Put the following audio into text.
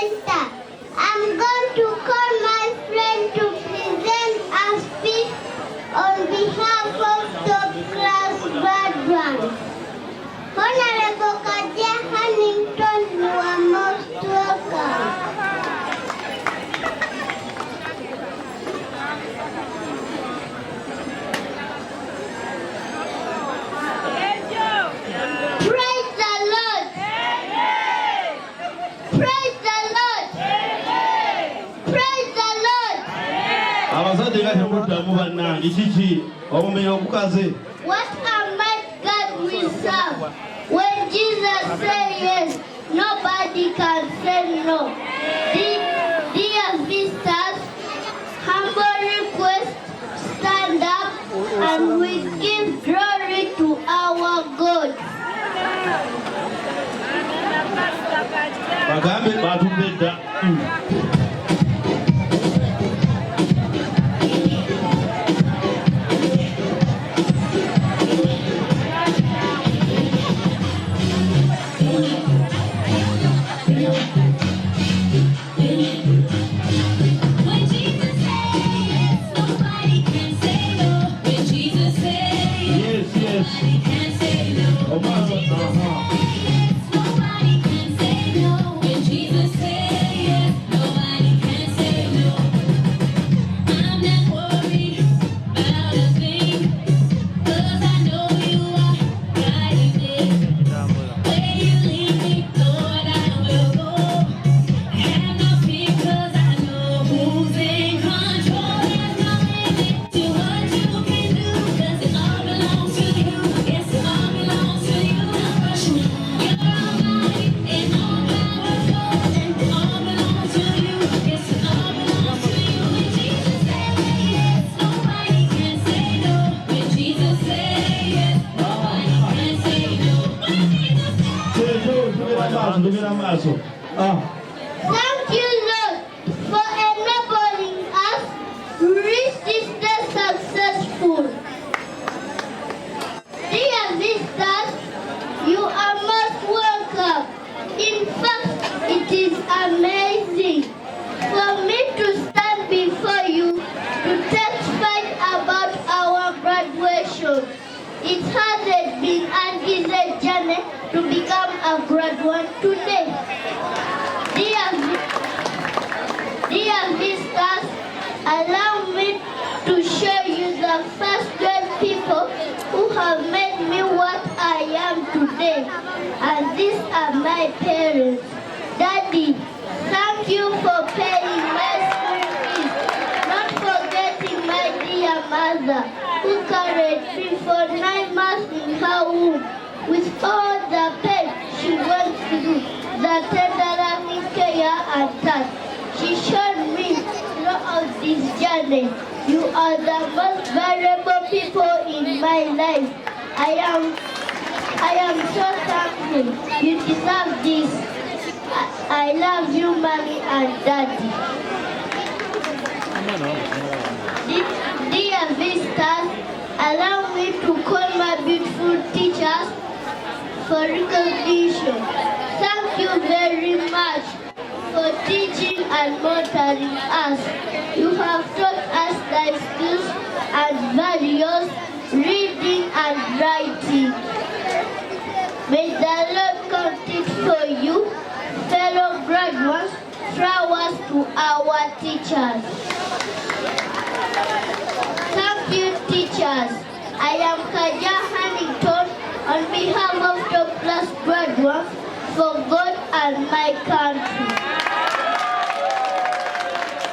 presenter. I'm going to call my friend to present a speech on behalf of the class graduates. Honorable Kadia Hannington, you are most welcome. Praise the Lord. Praise the Lord. Praise the Lord. Abazadde gatemuddamu bannange kiki obumenyi obukaze. What a mighty God we serve. When Jesus said yes, nobody can say no. Dear visitors, humble request, stand up and we give glory to our God. Bagambe batudde dda. Thank you, Lord, for enabling us to reach this day successful. Dear visitors, you are most welcome. In fact, it is amazing for me to stand before you to testify about our graduation. It hasn't been an easy journey to become a graduate today. Dear visitors, allow me to show you the first 12 people who have made me what I am today. And these are my parents. Daddy, thank you for paying my school fees, not forgetting my dear mother who carried me for 9 months in her womb. With all the pain she went through, the tender loving care and touch she showed me throughout this journey. You are the most valuable people in my life. I am so thankful. You deserve this. I love you, Mommy and Daddy. Dear visitors, allow me to call my beautiful teachers for recognition. Thank you very much for teaching and mentoring us. You have taught us life skills and values, reading and writing. May the Lord count it for you, fellow graduates. Flowers to our teachers. Thank you, teachers. I am Kadia Hannington on behalf of the class graduates for God and my country.